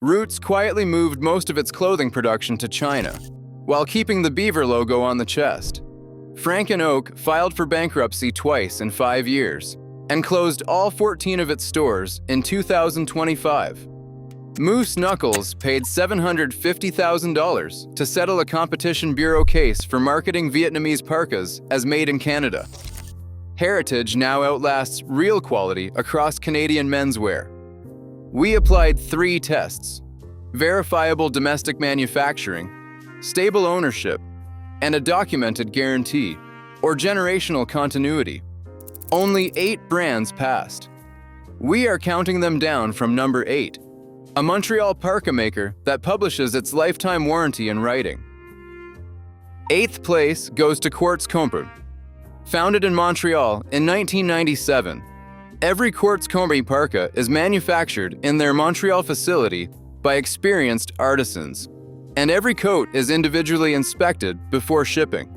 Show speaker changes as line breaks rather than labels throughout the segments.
Roots quietly moved most of its clothing production to China, while keeping the beaver logo on the chest. Frank & Oak filed for bankruptcy twice in 5 years and closed all 14 of its stores in 2025. Moose Knuckles paid $750,000 to settle a Competition Bureau case for marketing Vietnamese parkas as made in Canada. Heritage now outlasts real quality across Canadian menswear. We applied 3 tests: verifiable domestic manufacturing, stable ownership, and a documented guarantee, or generational continuity. Only 8 brands passed. We are counting them down from number 8. A Montreal parka maker that publishes its lifetime warranty in writing. 8th place goes to Quartz Comber. Founded in Montreal in 1997, every Quartz Comber parka is manufactured in their Montreal facility by experienced artisans, and every coat is individually inspected before shipping.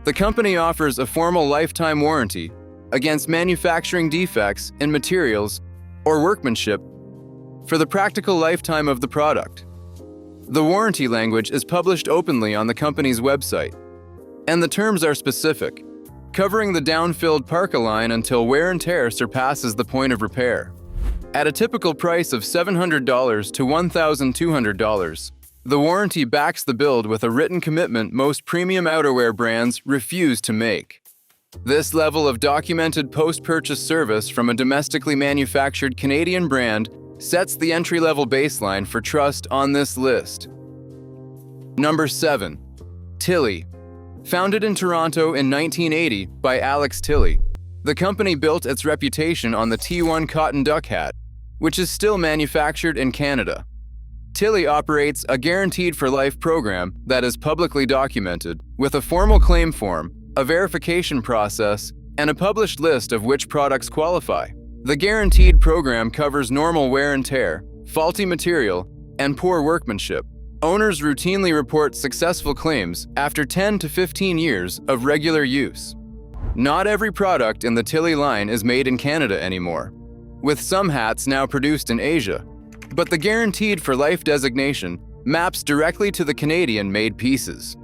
The company offers a formal lifetime warranty against manufacturing defects in materials or workmanship for the practical lifetime of the product. The warranty language is published openly on the company's website, and the terms are specific, covering the down-filled parka line until wear and tear surpasses the point of repair. At a typical price of $700 to $1,200, the warranty backs the build with a written commitment most premium outerwear brands refuse to make. This level of documented post-purchase service from a domestically manufactured Canadian brand sets the entry-level baseline for trust on this list. Number 7. Tilley. Founded in Toronto in 1980 by Alex Tilley, the company built its reputation on the T1 cotton duck hat, which is still manufactured in Canada. Tilley operates a guaranteed-for-life program that is publicly documented, with a formal claim form, a verification process, and a published list of which products qualify. The guaranteed program covers normal wear and tear, faulty material, and poor workmanship. Owners routinely report successful claims after 10 to 15 years of regular use. Not every product in the Tilley line is made in Canada anymore, with some hats now produced in Asia, but the Guaranteed for Life designation maps directly to the Canadian-made pieces.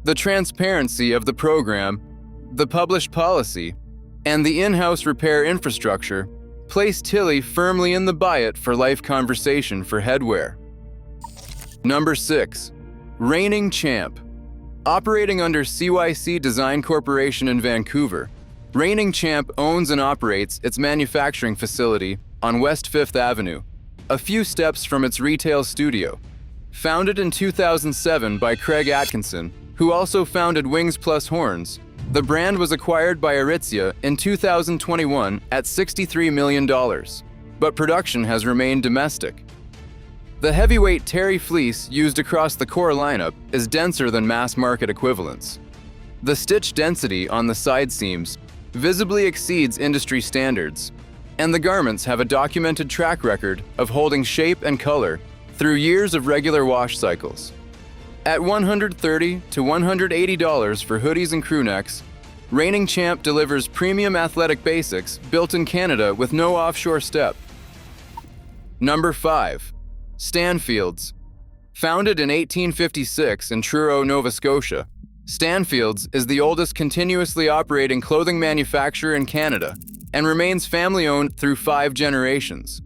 The transparency of the program, the published policy, and the in-house repair infrastructure place Tilley firmly in the buy it for life conversation for headwear. Number 6. Reigning Champ. Operating under CYC Design Corporation in Vancouver, Reigning Champ owns and operates its manufacturing facility on West 5th Avenue, a few steps from its retail studio. Founded in 2007 by Craig Atkinson, who also founded Wings Plus Horns, the brand was acquired by Aritzia in 2021 at $63 million, but production has remained domestic. The heavyweight terry fleece used across the core lineup is denser than mass-market equivalents. The stitch density on the side seams visibly exceeds industry standards, and the garments have a documented track record of holding shape and color through years of regular wash cycles. At $130 to $180 for hoodies and crewnecks, Reigning Champ delivers premium athletic basics built in Canada with no offshore step. Number 5. Stanfields. Founded in 1856 in Truro, Nova Scotia, Stanfields is the oldest continuously operating clothing manufacturer in Canada and remains family-owned through 5 generations.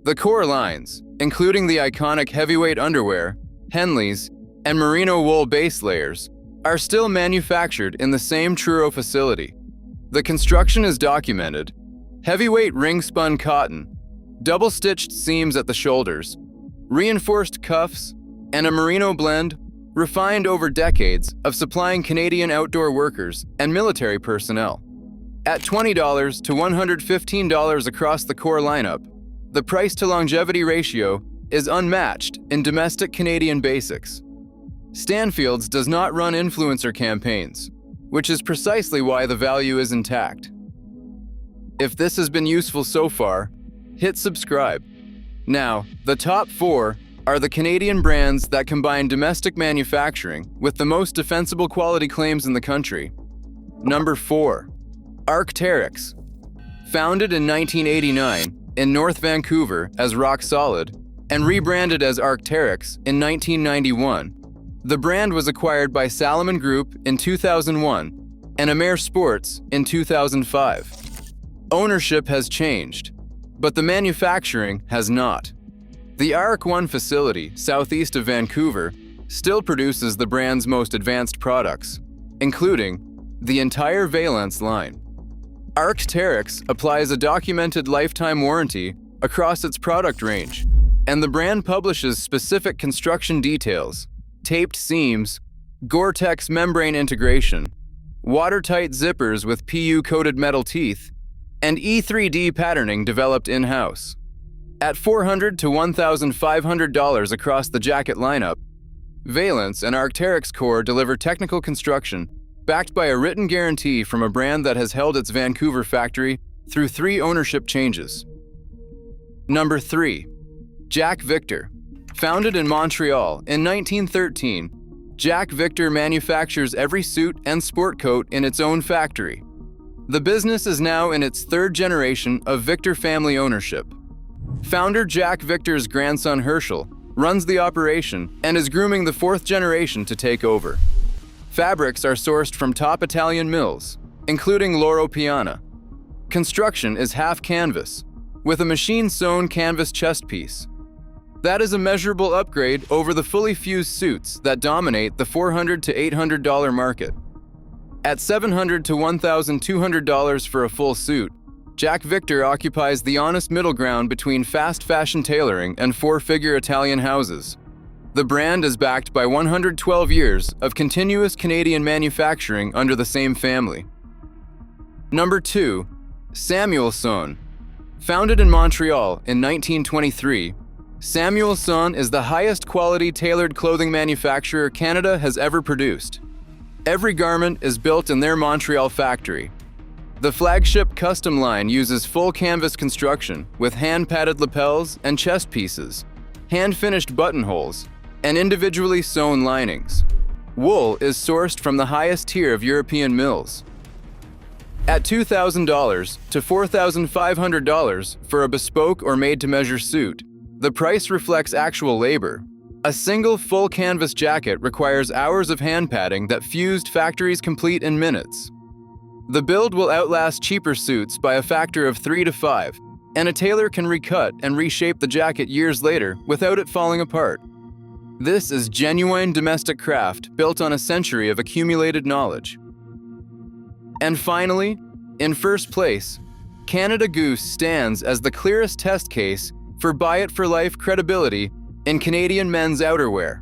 The core lines, including the iconic heavyweight underwear, Henleys, and merino wool base layers, are still manufactured in the same Truro facility. The construction is documented: heavyweight ring-spun cotton, double-stitched seams at the shoulders, reinforced cuffs, and a merino blend refined over decades of supplying Canadian outdoor workers and military personnel. At $20 to $115 across the core lineup, the price-to-longevity ratio is unmatched in domestic Canadian basics. Stanfields does not run influencer campaigns, which is precisely why the value is intact. If this has been useful so far, hit subscribe. Now, the top 4 are the Canadian brands that combine domestic manufacturing with the most defensible quality claims in the country. Number 4. Arc'teryx. Founded in 1989 in North Vancouver as Rock Solid, and rebranded as Arc'teryx in 1991. The brand was acquired by Salomon Group in 2001 and Amer Sports in 2005. Ownership has changed, but the manufacturing has not. The Arc One facility, southeast of Vancouver, still produces the brand's most advanced products, including the entire Valence line. Arc'teryx applies a documented lifetime warranty across its product range, and the brand publishes specific construction details, taped seams, Gore-Tex membrane integration, watertight zippers with PU-coated metal teeth, and E3D patterning developed in-house. At $400 to $1,500 across the jacket lineup, Valence and Arc'teryx Core deliver technical construction backed by a written guarantee from a brand that has held its Vancouver factory through 3 ownership changes. Number 3. Jack Victor. Founded in Montreal in 1913, Jack Victor manufactures every suit and sport coat in its own factory. The business is now in its 3rd generation of Victor family ownership. Founder Jack Victor's grandson Herschel runs the operation and is grooming the 4th generation to take over. Fabrics are sourced from top Italian mills, including Loro Piana. Construction is half canvas, with a machine-sewn canvas chest piece. That is a measurable upgrade over the fully fused suits that dominate the $400 to $800 market. At $700 to $1,200 for a full suit, Jack Victor occupies the honest middle ground between fast fashion tailoring and 4-figure Italian houses. The brand is backed by 112 years of continuous Canadian manufacturing under the same family. Number 2. Samuelson. Founded in Montreal in 1923, Samuelson is the highest quality tailored clothing manufacturer Canada has ever produced. Every garment is built in their Montreal factory. The flagship custom line uses full canvas construction with hand-padded lapels and chest pieces, hand-finished buttonholes, and individually sewn linings. Wool is sourced from the highest tier of European mills. At $2,000 to $4,500 for a bespoke or made-to-measure suit, the price reflects actual labor. A single full canvas jacket requires hours of hand padding that fused factories complete in minutes. The build will outlast cheaper suits by a factor of 3 to 5, and a tailor can recut and reshape the jacket years later without it falling apart. This is genuine domestic craft built on a century of accumulated knowledge. And finally, in first place, Canada Goose stands as the clearest test case for buy-it-for-life credibility in Canadian men's outerwear.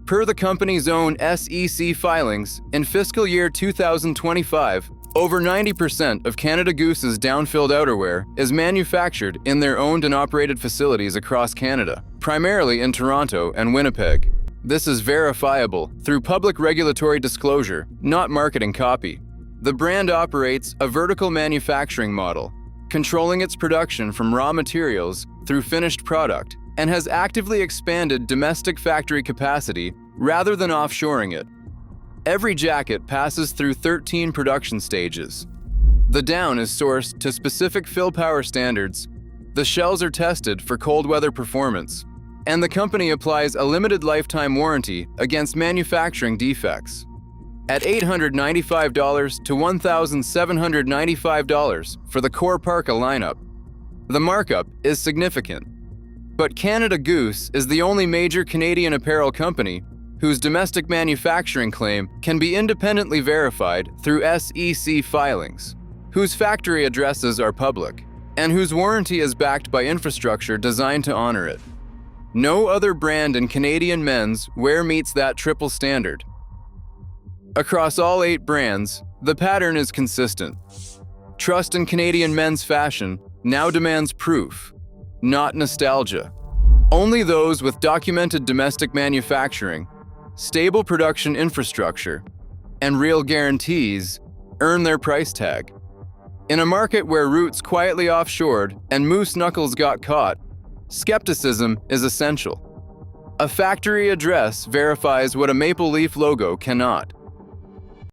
Per the company's own SEC filings, in fiscal year 2025, over 90% of Canada Goose's down-filled outerwear is manufactured in their owned and operated facilities across Canada, primarily in Toronto and Winnipeg. This is verifiable through public regulatory disclosure, not marketing copy. The brand operates a vertical manufacturing model, controlling its production from raw materials through finished product, and has actively expanded domestic factory capacity rather than offshoring it. Every jacket passes through 13 production stages. The down is sourced to specific fill power standards, the shells are tested for cold weather performance, and the company applies a limited lifetime warranty against manufacturing defects. At $895 to $1,795 for the Core Parka lineup, the markup is significant. But Canada Goose is the only major Canadian apparel company whose domestic manufacturing claim can be independently verified through SEC filings, whose factory addresses are public, and whose warranty is backed by infrastructure designed to honor it. No other brand in Canadian men's wear meets that triple standard. Across all 8 brands, the pattern is consistent. Trust in Canadian men's fashion now demands proof, not nostalgia. Only those with documented domestic manufacturing, stable production infrastructure, and real guarantees earn their price tag. In a market where roots quietly offshored and moose knuckles got caught, skepticism is essential. A factory address verifies what a maple leaf logo cannot.